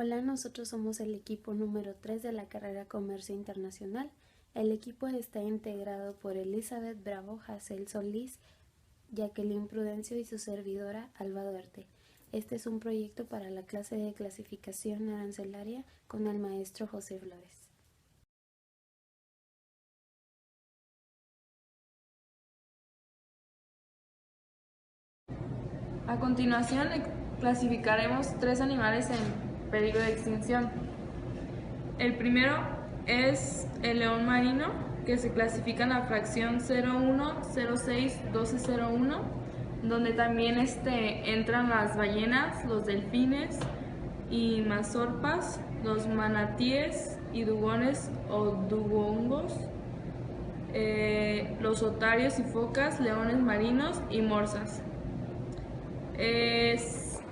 Hola, nosotros somos el equipo número 3 de la carrera Comercio Internacional. El equipo está integrado por Elizabeth Bravo, Hazel Solís, Jacqueline Prudencio y su servidora Alba Duarte. Este es un proyecto para la clase de clasificación arancelaria con el maestro José Flores. A continuación, clasificaremos 3 animales en peligro de extinción. El primero es el león marino, que se clasifica en la fracción 01061201, donde también entran las ballenas, los delfines y mazorpas, los manatíes y dugones o dugongos, los otarios y focas, leones marinos y morsas.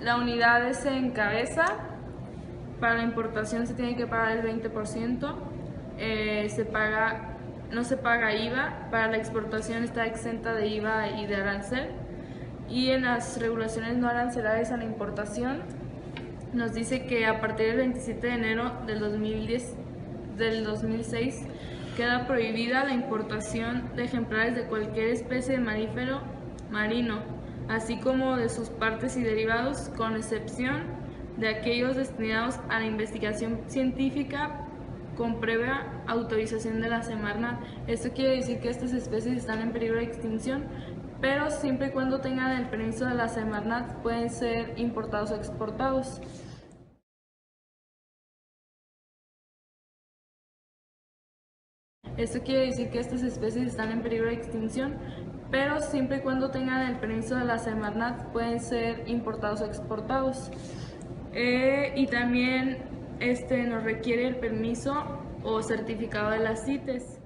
La unidad es en cabeza. Para la importación se tiene que pagar el 20%, no se paga IVA, para la exportación está exenta de IVA y de arancel, y en las regulaciones no arancelarias a la importación nos dice que a partir del 27 de enero del 2006 queda prohibida la importación de ejemplares de cualquier especie de mamífero marino, así como de sus partes y derivados, con excepción de aquellos destinados a la investigación científica con previa autorización de la Semarnat. Esto quiere decir que estas especies están en peligro de extinción, pero siempre y cuando tengan el permiso de la Semarnat pueden ser importados o exportados. Esto quiere decir que estas especies están en peligro de extinción, pero siempre y cuando tengan el permiso de la Semarnat pueden ser importados o exportados. Y también nos requiere el permiso o certificado de las CITES,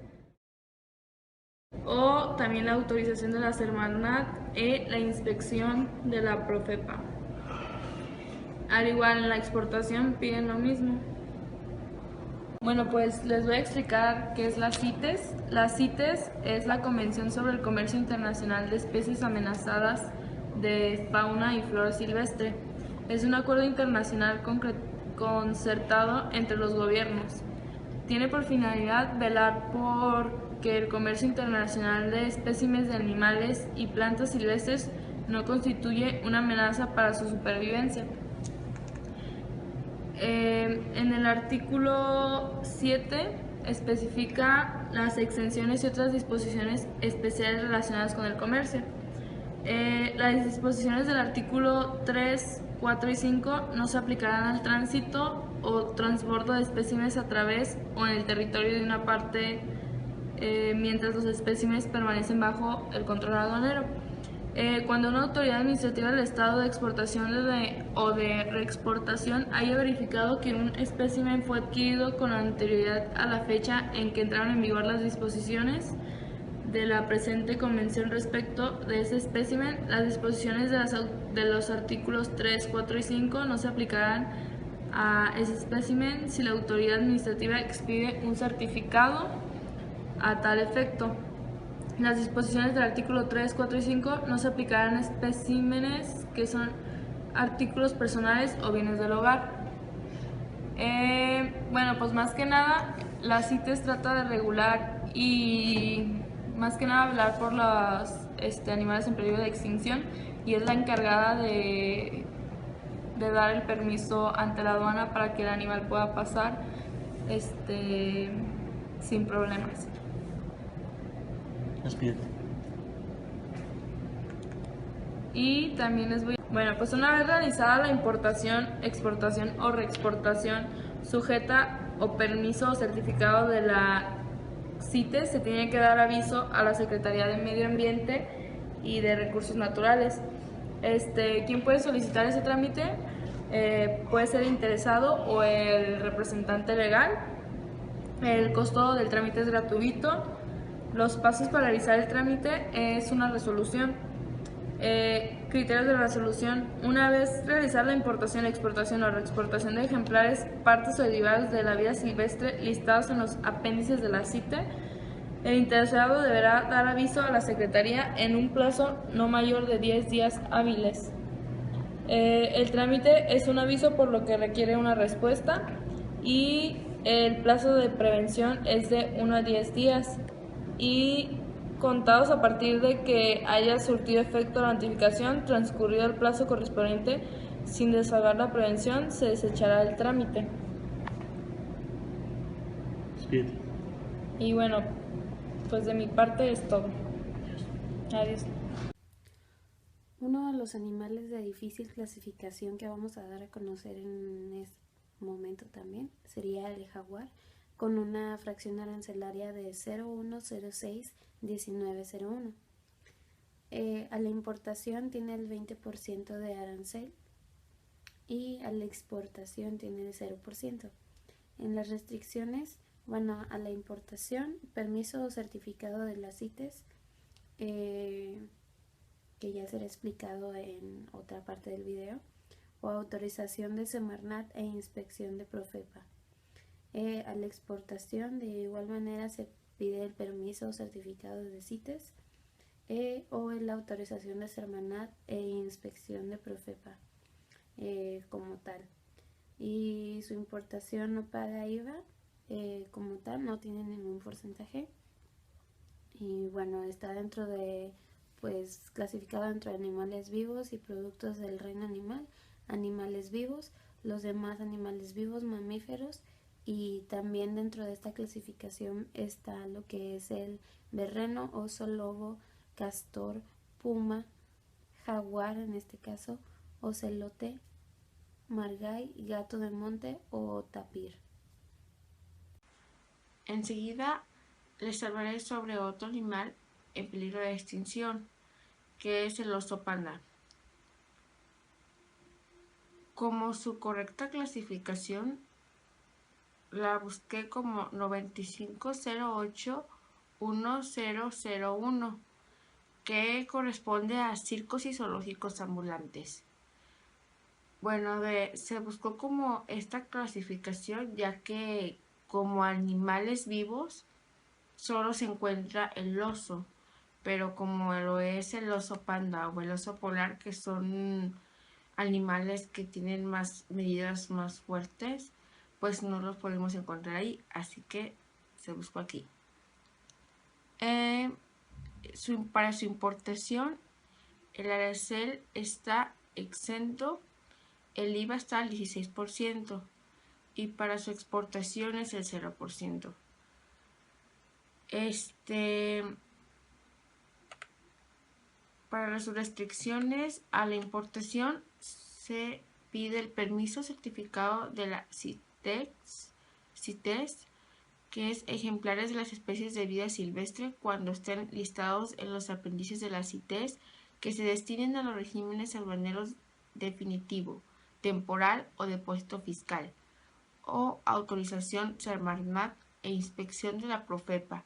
o también la autorización de la Semarnat y la inspección de la Profepa. Al igual en la exportación piden lo mismo. Bueno, pues les voy a explicar qué es la CITES. La CITES es la Convención sobre el Comercio Internacional de Especies Amenazadas de Fauna y Flora Silvestre. Es un acuerdo internacional concertado entre los gobiernos. Tiene por finalidad velar por que el comercio internacional de especímenes de animales y plantas silvestres no constituye una amenaza para su supervivencia. En el artículo 7 especifica las exenciones y otras disposiciones especiales relacionadas con el comercio. Las disposiciones del artículo 3, 4 y 5 no se aplicarán al tránsito o transbordo de especímenes a través o en el territorio de una parte mientras los especímenes permanecen bajo el control aduanero. Cuando una autoridad administrativa del Estado de exportación o de reexportación haya verificado que un espécimen fue adquirido con anterioridad a la fecha en que entraron en vigor las disposiciones de la presente convención respecto de ese espécimen, las disposiciones de los artículos 3, 4 y 5 no se aplicarán a ese espécimen si la autoridad administrativa expide un certificado a tal efecto. Las disposiciones del artículo 3, 4 y 5 no se aplicarán a especímenes que son artículos personales o bienes del hogar. Bueno, pues más que nada, la CITES trata de regular y más que nada velar por los animales en peligro de extinción, y es la encargada de dar el permiso ante la aduana para que el animal pueda pasar sin problemas. Y también bueno, pues una vez realizada la importación, exportación o reexportación sujeta o permiso o certificado de la CITES, se tiene que dar aviso a la Secretaría de Medio Ambiente y de Recursos Naturales. ¿Quién puede solicitar ese trámite? Puede ser el interesado o el representante legal. El costo del trámite es gratuito. Los pasos para realizar el trámite es una resolución. Criterios de la resolución: una vez realizada la importación, exportación o reexportación de ejemplares, partes o derivados de la vida silvestre listados en los apéndices de la CITES, el interesado deberá dar aviso a la Secretaría en un plazo no mayor de 10 días hábiles. El trámite es un aviso por lo que requiere una respuesta y el plazo de prevención es de 1 a 10 días y contados a partir de que haya surtido efecto la notificación, transcurrido el plazo correspondiente sin desahogar la prevención, se desechará el trámite. Despídete. Y bueno, pues de mi parte es todo. Adiós. Uno de los animales de difícil clasificación que vamos a dar a conocer en este momento también sería el jaguar, con una fracción arancelaria de 0,1061901. A la importación tiene el 20% de arancel y a la exportación tiene el 0%. En las restricciones, bueno, a la importación, permiso o certificado de las CITES, que ya será explicado en otra parte del video, o autorización de Semarnat e inspección de Profepa. A la exportación, de igual manera, se pide el permiso o certificado de CITES o la autorización de Semarnat e inspección de Profepa como tal. Y su importación no paga IVA como tal, no tiene ningún porcentaje. Y bueno, está dentro de, pues, clasificado dentro de animales vivos y productos del reino animal, animales vivos, los demás animales vivos, mamíferos, y también dentro de esta clasificación está lo que es el berreno, oso, lobo, castor, puma, jaguar en este caso, ocelote, margay, gato de monte o tapir. Enseguida les hablaré sobre otro animal en peligro de extinción, que es el oso panda. Como su correcta clasificación, la busqué como 95081001, que corresponde a circos y zoológicos ambulantes. Bueno, se buscó como esta clasificación ya que como animales vivos solo se encuentra el oso, pero como lo es el oso panda o el oso polar, que son animales que tienen más medidas más fuertes, pues no los podemos encontrar ahí, así que se buscó aquí. Para su importación, el arancel está exento, el IVA está al 16% y para su exportación es el 0%. Para las restricciones a la importación se pide el permiso certificado de la CITES, que es ejemplares de las especies de vida silvestre cuando estén listados en los apéndices de la CITES que se destinen a los regímenes aduaneros definitivo, temporal o depósito fiscal, o autorización Semarnat e inspección de la Profepa.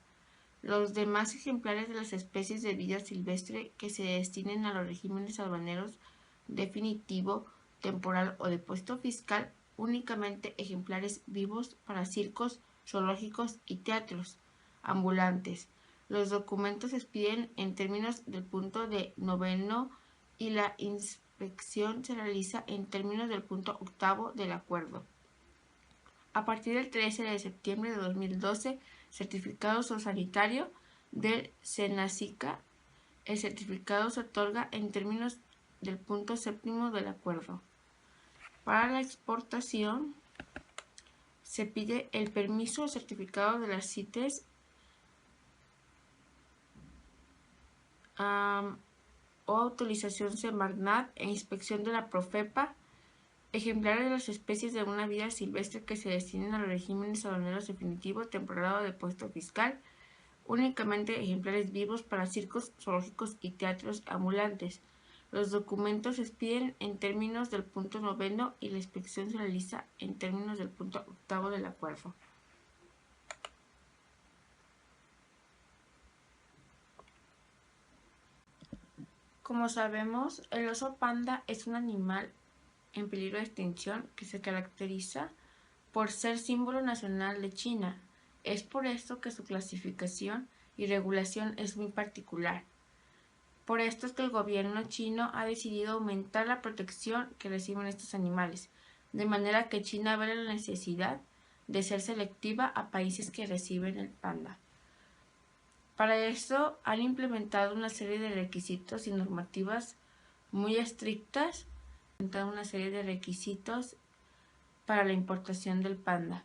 Los demás ejemplares de las especies de vida silvestre que se destinen a los regímenes aduaneros definitivo, temporal o depósito fiscal, únicamente ejemplares vivos para circos, zoológicos y teatros ambulantes. Los documentos se expiden en términos del punto de noveno y la inspección se realiza en términos del punto octavo del acuerdo. A partir del 13 de septiembre de 2012, certificado zoosanitario del SENASICA. El certificado se otorga en términos del punto séptimo del acuerdo. Para la exportación, se pide el permiso o certificado de las CITES o autorización Semarnat e inspección de la Profepa. Ejemplares de las especies de una vida silvestre que se destinen a los regímenes aduaneros definitivo, temporal o depósito fiscal, únicamente ejemplares vivos para circos, zoológicos y teatros ambulantes. Los documentos se expiden en términos del punto noveno y la inspección se realiza en términos del punto octavo del acuerdo. Como sabemos, el oso panda es un animal en peligro de extinción que se caracteriza por ser símbolo nacional de China. Es por esto que su clasificación y regulación es muy particular. Por esto es que el gobierno chino ha decidido aumentar la protección que reciben estos animales, de manera que China ve la necesidad de ser selectiva a países que reciben el panda. Para esto han implementado una serie de requisitos y normativas muy estrictas, para la importación del panda.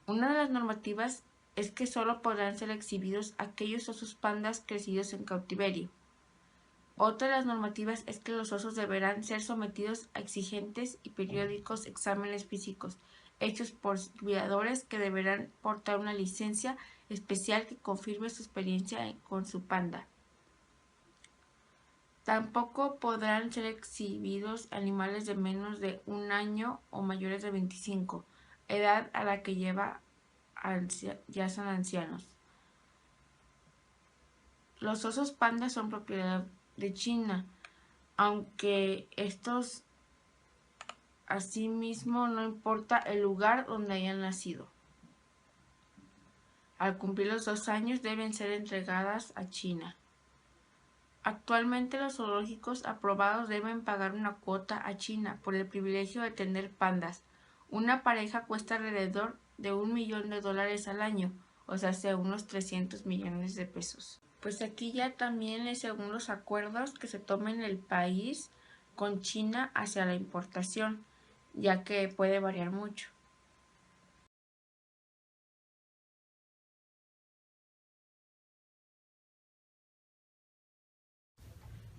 Una de las normativas es que solo podrán ser exhibidos aquellos osos pandas crecidos en cautiverio. Otra de las normativas es que los osos deberán ser sometidos a exigentes y periódicos exámenes físicos, hechos por cuidadores que deberán portar una licencia especial que confirme su experiencia con su panda. Tampoco podrán ser exhibidos animales de menos de 1 año o mayores de 25, edad a la que ya son ancianos. Los osos pandas son propiedad de China, aunque estos asimismo no importa el lugar donde hayan nacido. Al cumplir los 2 años deben ser entregadas a China. Actualmente los zoológicos aprobados deben pagar una cuota a China por el privilegio de tener pandas. Una pareja cuesta alrededor de $1 millón al año, o sea, unos 300 millones de pesos. Pues aquí ya también es según los acuerdos que se tomen el país con China hacia la importación, ya que puede variar mucho.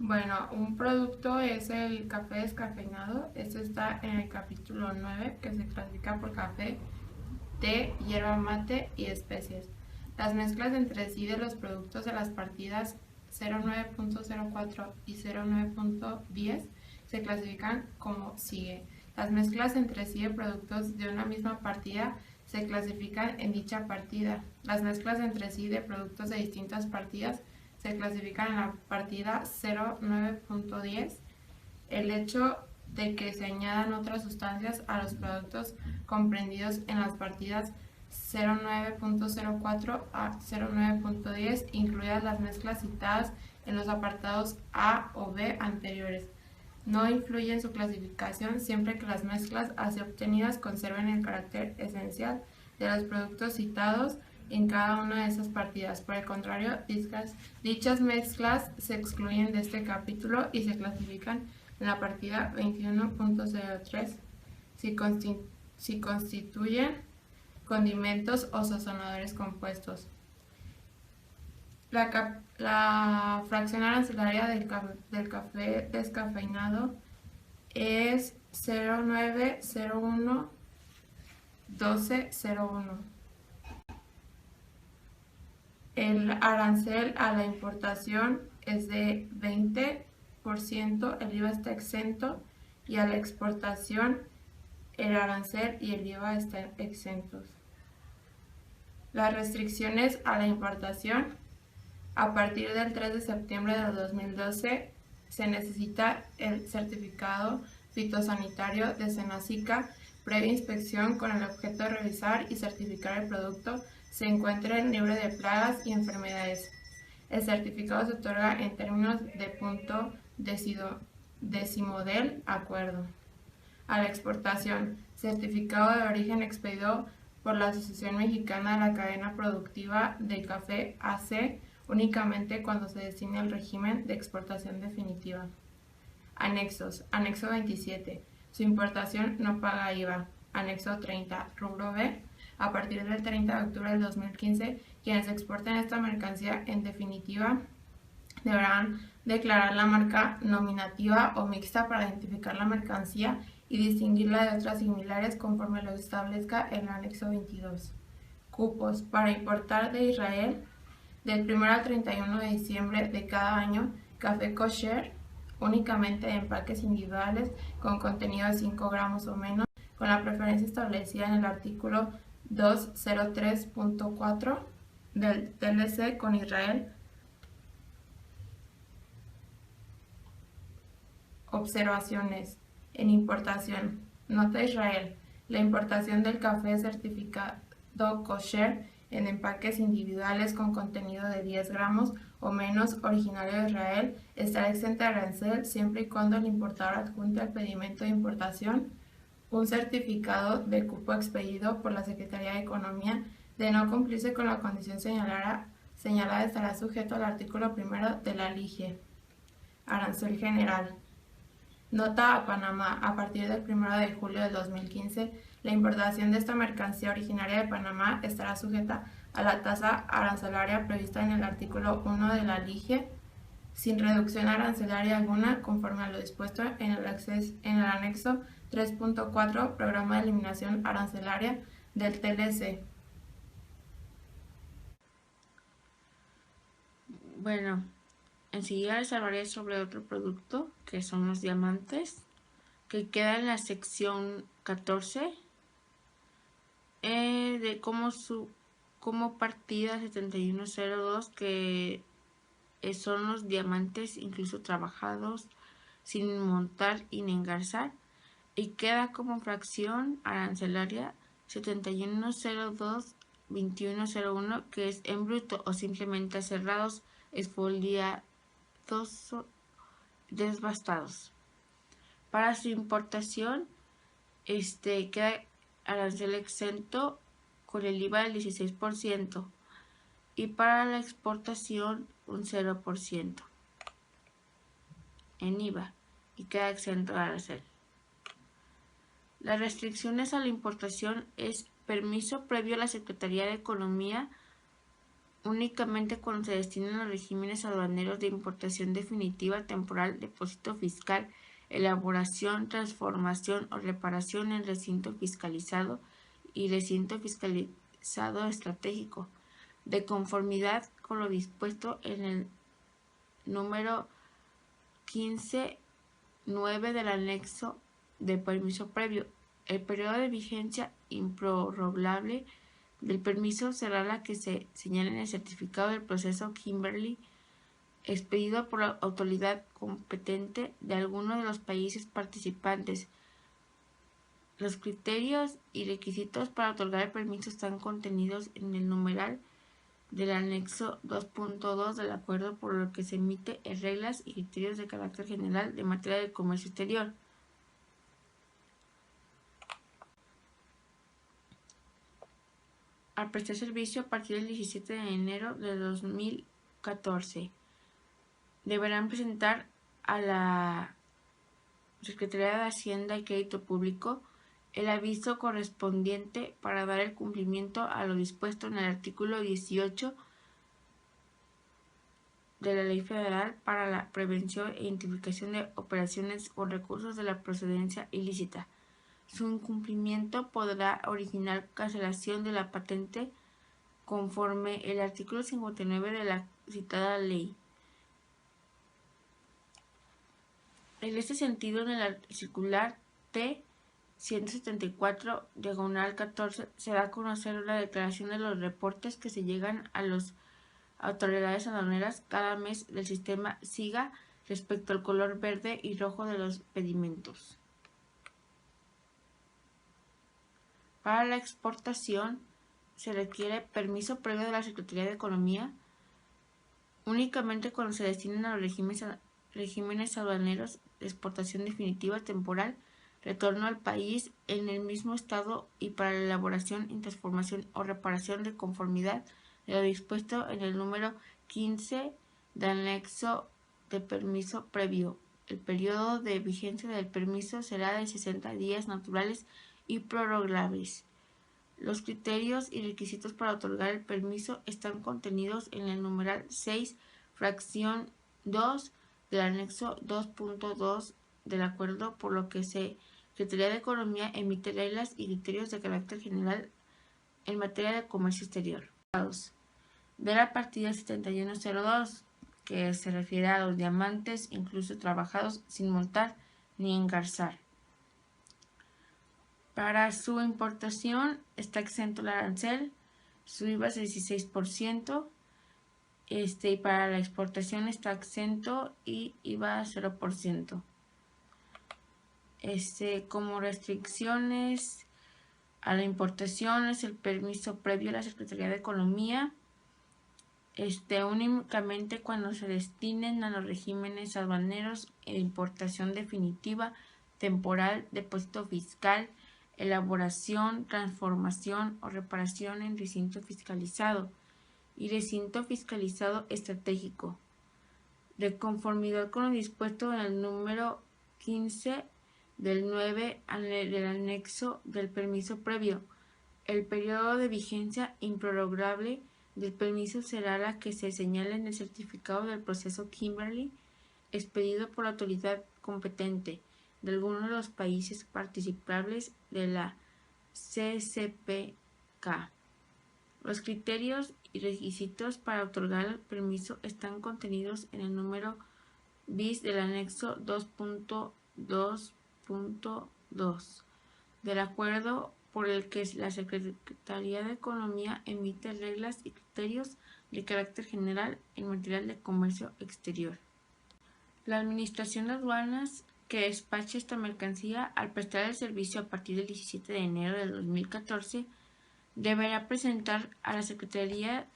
Bueno, un producto es el café descafeinado. Esto está en el capítulo 9, que se clasifica por café, té, hierba mate y especies. Las mezclas entre sí de los productos de las partidas 09.04 y 09.10 se clasifican como sigue. Las mezclas entre sí de productos de una misma partida se clasifican en dicha partida. Las mezclas entre sí de productos de distintas partidas se clasifican en la partida 09.10. El hecho de que se añadan otras sustancias a los productos comprendidos en las partidas 09.04 a 09.10, incluidas las mezclas citadas en los apartados A o B anteriores, no influye en su clasificación siempre que las mezclas así obtenidas conserven el carácter esencial de los productos citados en cada una de esas partidas. Por el contrario, dichas mezclas se excluyen de este capítulo y se clasifican en la partida 21.03 si constituyen condimentos o sazonadores compuestos. La fracción arancelaria del café descafeinado es 0901-1201. El arancel a la importación es de 20%, el IVA está exento, y a la exportación el arancel y el IVA están exentos. Las restricciones a la importación: a partir del 3 de septiembre de 2012 se necesita el certificado fitosanitario de Senacica previa inspección con el objeto de revisar y certificar el producto se encuentre libre de plagas y enfermedades. El certificado se otorga en términos de punto décimo del acuerdo. A la exportación: certificado de origen expedido por la Asociación Mexicana de la Cadena Productiva de Café AC únicamente cuando se destine al régimen de exportación definitiva. Anexos: anexo 27, su importación no paga IVA. Anexo 30, rubro B: a partir del 30 de octubre del 2015, quienes exporten esta mercancía en definitiva deberán declarar la marca nominativa o mixta para identificar la mercancía y distinguirla de otras similares conforme lo establezca el anexo 22. Cupos: para importar de Israel del 1 al 31 de diciembre de cada año café kosher únicamente de empaques individuales con contenido de 5 gramos o menos, con la preferencia establecida en el artículo 203.4 del TLC con Israel. Observaciones en importación. Nota: Israel. La importación del café certificado kosher en empaques individuales con contenido de 10 gramos o menos originario de Israel estará exenta de arancel siempre y cuando el importador adjunte al pedimento de importación un certificado de cupo expedido por la Secretaría de Economía. De no cumplirse con la condición señalada estará sujeto al artículo 1 de la LIGE. Arancel general. Nota a Panamá. A partir del 1 de julio del 2015, la importación de esta mercancía originaria de Panamá estará sujeta a la tasa arancelaria prevista en el artículo 1 de la LIGE, sin reducción arancelaria alguna, conforme a lo dispuesto en el anexo 3.4, Programa de Eliminación Arancelaria del TLC. Bueno, enseguida les hablaré sobre otro producto, que son los diamantes, que queda en la sección 14, de como partida 7102, que son los diamantes incluso trabajados sin montar y ni engarzar, y queda como fracción arancelaria 7102-2101, que es en bruto o simplemente cerrados, esfoliados, desbastados. Para su importación queda arancel exento con el IVA del 16%, y para la exportación un 0% en IVA y queda exento de arancel. Las restricciones a la importación es permiso previo a la Secretaría de Economía únicamente cuando se destinen a los regímenes aduaneros de importación definitiva, temporal, depósito fiscal, elaboración, transformación o reparación en recinto fiscalizado y recinto fiscalizado estratégico, de conformidad con lo dispuesto en el número 15.9 del anexo de permiso previo. El periodo de vigencia improrrogable del permiso será la que se señala en el certificado del proceso Kimberley expedido por la autoridad competente de alguno de los países participantes. Los criterios y requisitos para otorgar el permiso están contenidos en el numeral del anexo 2.2 del acuerdo, por lo que se emite en reglas y criterios de carácter general de materia de comercio exterior. Al prestar servicio a partir del 17 de enero de 2014, deberán presentar a la Secretaría de Hacienda y Crédito Público el aviso correspondiente para dar el cumplimiento a lo dispuesto en el artículo 18 de la Ley Federal para la Prevención e Identificación de Operaciones con Recursos de la Procedencia Ilícita. Su incumplimiento podrá originar cancelación de la patente conforme el artículo 59 de la citada ley. En este sentido, en el circular T 174/14 se da a conocer la declaración de los reportes que se llegan a las autoridades aduaneras cada mes del sistema SIGA respecto al color verde y rojo de los pedimentos. Para la exportación se requiere permiso previo de la Secretaría de Economía únicamente cuando se destinen a los regímenes aduaneros de exportación definitiva, temporal, retorno al país en el mismo estado y para la elaboración, transformación o reparación de conformidad de lo dispuesto en el número 15 del anexo de permiso previo. El periodo de vigencia del permiso será de 60 días naturales y prorrogables. Los criterios y requisitos para otorgar el permiso están contenidos en el numeral 6, fracción 2 del anexo 2.2 del acuerdo, por lo que Secretaría de Economía emite reglas y criterios de carácter general en materia de comercio exterior. De la partida 7102, que se refiere a los diamantes incluso trabajados sin montar ni engarzar. Para su importación está exento el arancel, su IVA es 16%, y para la exportación está exento y IVA 0%. Como restricciones a la importación es el permiso previo a la Secretaría de Economía, únicamente cuando se destinen a los regímenes aduaneros e importación definitiva, temporal, depósito fiscal, elaboración, transformación o reparación en recinto fiscalizado y recinto fiscalizado estratégico, de conformidad con lo dispuesto en el número 15 del 9 del anexo del permiso previo. El periodo de vigencia improrrogable del permiso será la que se señale en el certificado del proceso Kimberley expedido por la autoridad competente de alguno de los países participables de la CCPK. Los criterios y requisitos para otorgar el permiso están contenidos en el número bis del anexo 2.2.2 del acuerdo por el que la Secretaría de Economía emite reglas y criterios de carácter general en materia de comercio exterior. La Administración de Aduanas que despache esta mercancía al prestar el servicio a partir del 17 de enero de 2014 deberá presentar a la Secretaría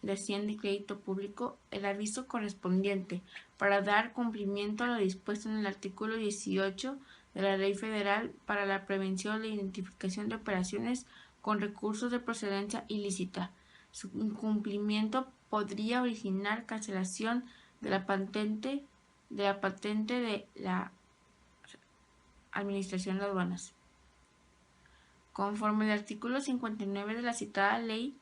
de Hacienda y Crédito Público el aviso correspondiente para dar cumplimiento a lo dispuesto en el artículo 18 de la Ley Federal para la Prevención e Identificación de Operaciones con Recursos de Procedencia Ilícita. Su incumplimiento podría originar cancelación de la patente de la Administración de Aduanas. Conforme al artículo 59 de la citada ley,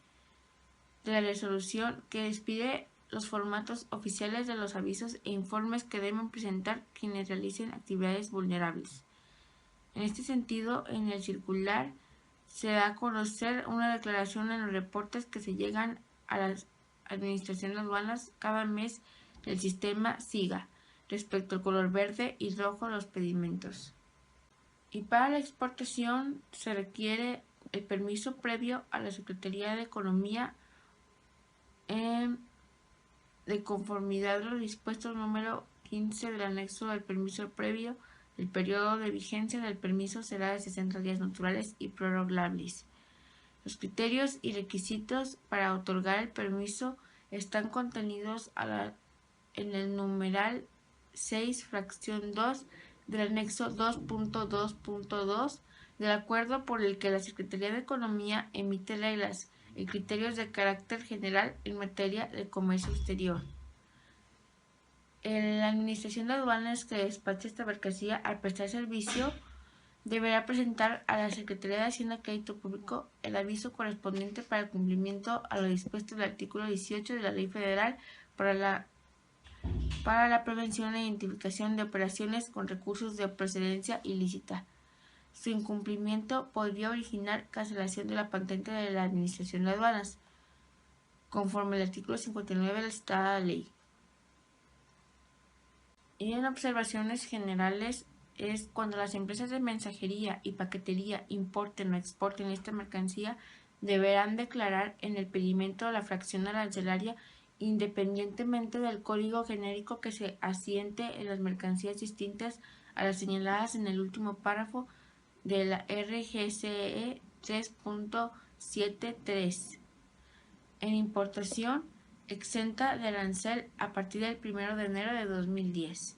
de la resolución que despide los formatos oficiales de los avisos e informes que deben presentar quienes realicen actividades vulnerables. En este sentido, en el circular se da a conocer una declaración en los reportes que se llegan a la Administración de Aduanas cada mes del sistema SIGA respecto al color verde y rojo de los pedimentos. Y para la exportación se requiere el permiso previo a la Secretaría de Economía de conformidad a lo dispuesto número 15 del anexo del permiso previo. El periodo de vigencia del permiso será de 60 días naturales y prorrogables. Los criterios y requisitos para otorgar el permiso están contenidos en el numeral 6, fracción 2 del anexo 2.2.2 del acuerdo por el que la Secretaría de Economía emite reglas y criterios de carácter general en materia de comercio exterior. La Administración de Aduanas que despache esta mercancía al prestar servicio deberá presentar a la Secretaría de Hacienda y Crédito Público el aviso correspondiente para el cumplimiento a lo dispuesto del artículo 18 de la Ley Federal para la prevención e identificación de operaciones con recursos de procedencia ilícita. Su incumplimiento podría originar cancelación de la patente de la Administración de Aduanas, conforme al artículo 59 de la citada ley. Y en observaciones generales es cuando las empresas de mensajería y paquetería importen o exporten esta mercancía, deberán declarar en el pedimento la fracción arancelaria independientemente del código genérico que se asiente en las mercancías distintas a las señaladas en el último párrafo de la RGCE 3.73. En importación, exenta de arancel a partir del 1 de enero de 2010.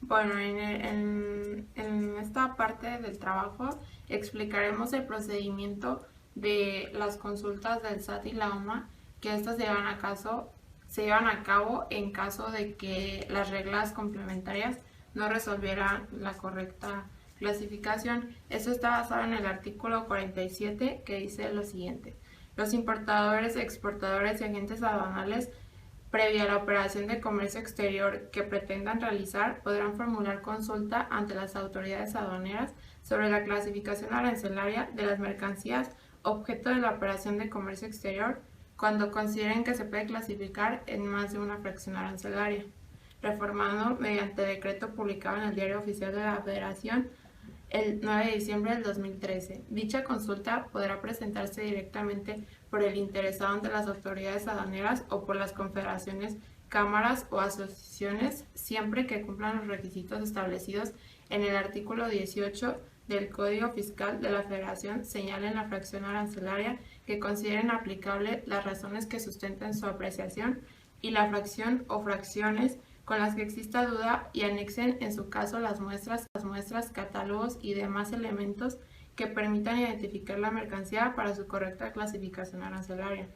Bueno, en esta parte del trabajo explicaremos el procedimiento de las consultas del SAT y la OMA, que estas se llevan a cabo en caso de que las reglas complementarias no resolvieran la correcta clasificación. Esto está basado en el artículo 47, que dice lo siguiente: los importadores, exportadores y agentes aduanales previa a la operación de comercio exterior que pretendan realizar podrán formular consulta ante las autoridades aduaneras sobre la clasificación arancelaria de las mercancías objeto de la operación de comercio exterior cuando consideren que se puede clasificar en más de una fracción arancelaria, reformando mediante decreto publicado en el Diario Oficial de la Federación el 9 de diciembre del 2013. Dicha consulta podrá presentarse directamente por el interesado ante las autoridades aduaneras o por las confederaciones, cámaras o asociaciones, siempre que cumplan los requisitos establecidos en el artículo 18 del Código Fiscal de la Federación señala en la fracción arancelaria que consideren aplicable las razones que sustenten su apreciación y la fracción o fracciones con las que exista duda y anexen en su caso las muestras, catálogos y demás elementos que permitan identificar la mercancía para su correcta clasificación arancelaria.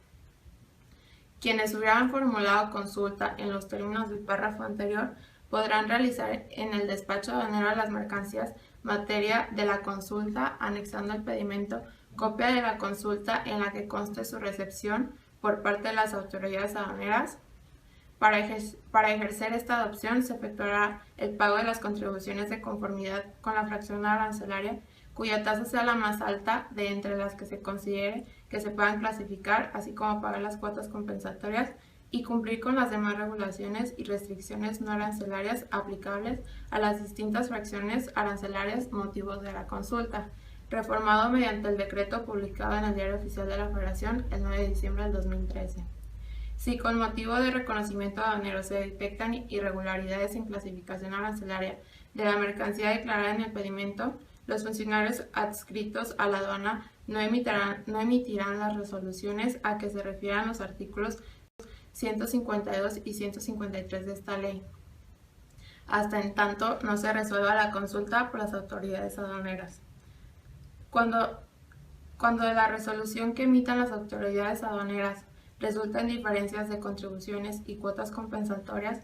Quienes hubieran formulado consulta en los términos del párrafo anterior podrán realizar en el despacho aduanero de las mercancías materia de la consulta, anexando al pedimento copia de la consulta en la que conste su recepción por parte de las autoridades aduaneras. Para ejercer esta adopción se efectuará el pago de las contribuciones de conformidad con la fracción arancelaria, cuya tasa sea la más alta de entre las que se considere que se puedan clasificar, así como pagar las cuotas compensatorias y cumplir con las demás regulaciones y restricciones no arancelarias aplicables a las distintas fracciones arancelarias motivos de la consulta, reformado mediante el decreto publicado en el Diario Oficial de la Federación el 9 de diciembre del 2013. Si con motivo de reconocimiento aduanero se detectan irregularidades en clasificación arancelaria de la mercancía declarada en el pedimento, los funcionarios adscritos a la aduana no emitirán las resoluciones a que se refieran los artículos 152 y 153 de esta ley, hasta en tanto no se resuelva la consulta por las autoridades aduaneras. Cuando de la resolución que emitan las autoridades aduaneras resultan diferencias de contribuciones y cuotas compensatorias,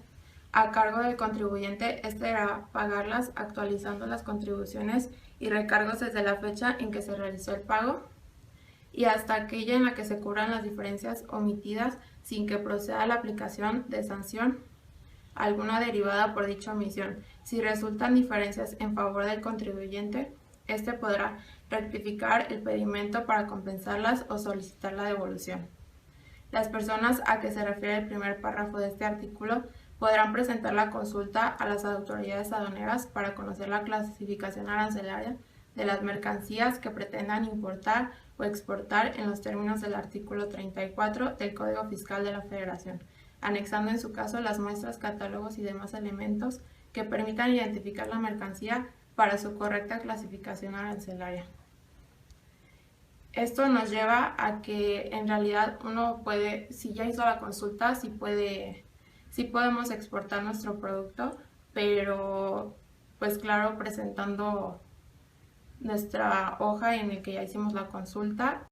a cargo del contribuyente, este deberá pagarlas actualizando las contribuciones y recargos desde la fecha en que se realizó el pago y hasta aquella en la que se cubran las diferencias omitidas sin que proceda la aplicación de sanción alguna derivada por dicha omisión. Si resultan diferencias en favor del contribuyente, este podrá rectificar el pedimento para compensarlas o solicitar la devolución. Las personas a que se refiere el primer párrafo de este artículo podrán presentar la consulta a las autoridades aduaneras para conocer la clasificación arancelaria de las mercancías que pretendan importar o exportar en los términos del artículo 34 del Código Fiscal de la Federación, anexando en su caso las muestras, catálogos y demás elementos que permitan identificar la mercancía para su correcta clasificación arancelaria. Esto nos lleva a que en realidad uno puede, si ya hizo la consulta, sí podemos exportar nuestro producto, pero pues claro, presentando nuestra hoja en la que ya hicimos la consulta.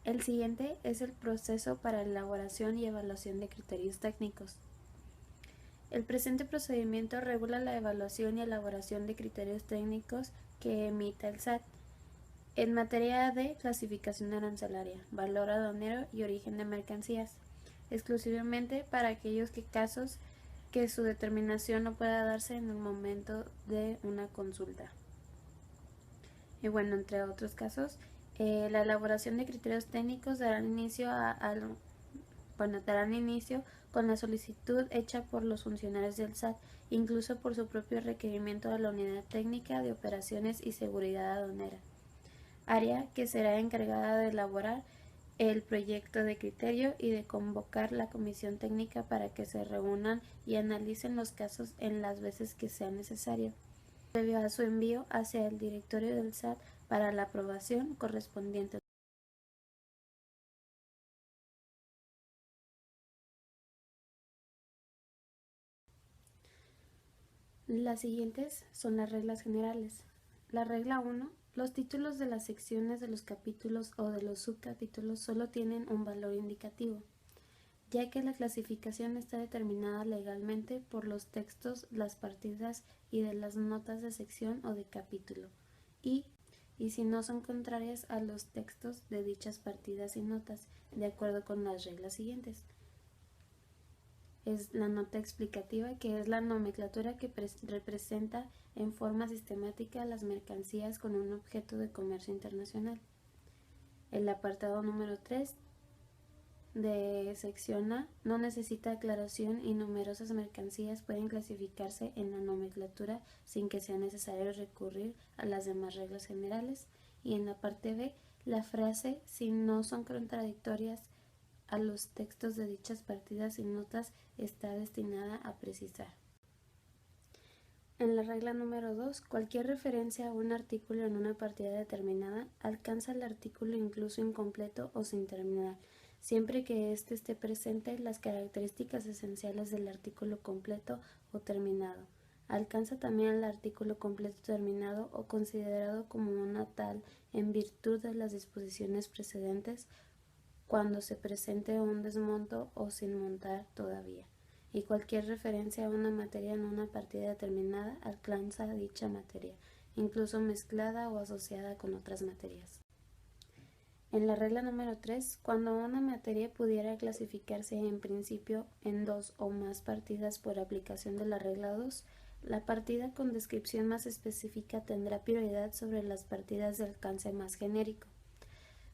El siguiente es el proceso para elaboración y evaluación de criterios técnicos. El presente procedimiento regula la evaluación y elaboración de criterios técnicos que emita el SAT en materia de clasificación arancelaria, valor aduanero y origen de mercancías, exclusivamente para aquellos casos que su determinación no pueda darse en el momento de una consulta. Y bueno, entre otros casos, la elaboración de criterios técnicos darán inicio con la solicitud hecha por los funcionarios del SAT, incluso por su propio requerimiento de la Unidad Técnica de Operaciones y Seguridad Aduanera, área que será encargada de elaborar el proyecto de criterio y de convocar la comisión técnica para que se reúnan y analicen los casos en las veces que sea necesario, previo a su envío hacia el directorio del SAT para la aprobación correspondiente. Las siguientes son las reglas generales. La regla 1. Los títulos de las secciones de los capítulos o de los subcapítulos solo tienen un valor indicativo, ya que la clasificación está determinada legalmente por los textos, las partidas y de las notas de sección o de capítulo, y si no son contrarias a los textos de dichas partidas y notas, de acuerdo con las reglas siguientes. Es la nota explicativa, que es la nomenclatura que representa en forma sistemática las mercancías con un objeto de comercio internacional. El apartado número 3 de sección A no necesita aclaración y numerosas mercancías pueden clasificarse en la nomenclatura sin que sea necesario recurrir a las demás reglas generales. Y en la parte B, la frase "si no son contradictorias a los textos de dichas partidas y notas está destinada a precisar. En la regla número 2, cualquier referencia a un artículo en una partida determinada alcanza el artículo incluso incompleto o sin terminar, siempre que éste esté presente las características esenciales del artículo completo o terminado. Alcanza también el artículo completo terminado o considerado como una tal en virtud de las disposiciones precedentes cuando se presente un desmonto o sin montar todavía. Y cualquier referencia a una materia en una partida determinada alcanza dicha materia, incluso mezclada o asociada con otras materias. En la regla número 3, cuando una materia pudiera clasificarse en principio en 2 o más partidas por aplicación de la regla 2, la partida con descripción más específica tendrá prioridad sobre las partidas de alcance más genérico.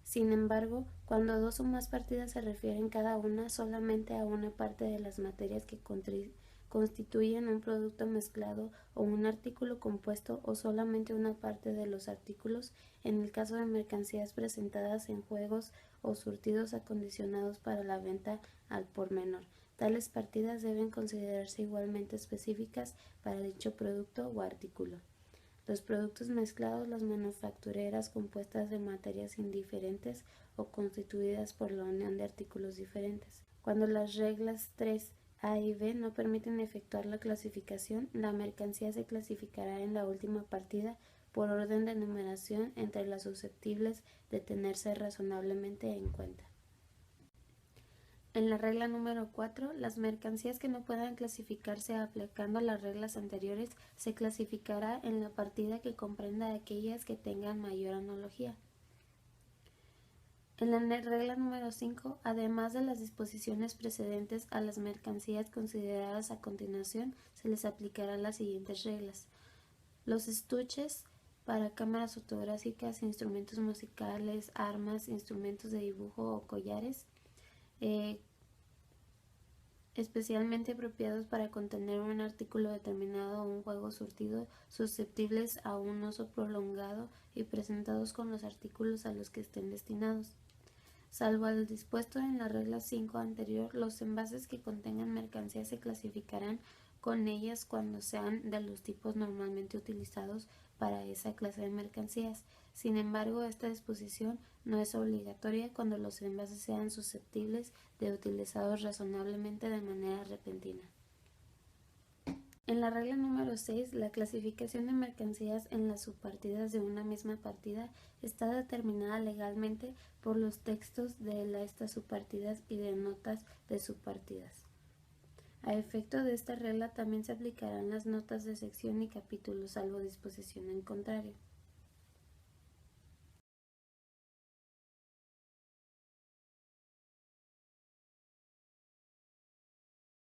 Sin embargo, cuando 2 o más partidas se refieren cada una solamente a una parte de las materias que constituyen un producto mezclado o un artículo compuesto o solamente una parte de los artículos, en el caso de mercancías presentadas en juegos o surtidos acondicionados para la venta al por menor, tales partidas deben considerarse igualmente específicas para dicho producto o artículo. Los productos mezclados, las manufactureras compuestas de materias indiferentes o constituidas por la unión de artículos diferentes. Cuando las reglas 3A y B no permiten efectuar la clasificación, la mercancía se clasificará en la última partida por orden de numeración entre las susceptibles de tenerse razonablemente en cuenta. En la regla número 4, las mercancías que no puedan clasificarse aplicando las reglas anteriores se clasificará en la partida que comprenda aquellas que tengan mayor analogía. En la regla número 5, además de las disposiciones precedentes a las mercancías consideradas a continuación, se les aplicarán las siguientes reglas. Los estuches para cámaras fotográficas, instrumentos musicales, armas, instrumentos de dibujo o collares, especialmente apropiados para contener un artículo determinado o un juego surtido, susceptibles a un uso prolongado y presentados con los artículos a los que estén destinados. Salvo al dispuesto en la regla 5 anterior, los envases que contengan mercancía se clasificarán con ellas cuando sean de los tipos normalmente utilizados para esa clase de mercancías. Sin embargo, esta disposición no es obligatoria cuando los envases sean susceptibles de utilizados razonablemente de manera repentina. En la regla número 6, la clasificación de mercancías en las subpartidas de una misma partida está determinada legalmente por los textos de estas subpartidas y de notas de subpartidas. A efecto de esta regla también se aplicarán las notas de sección y capítulo, salvo disposición en contrario.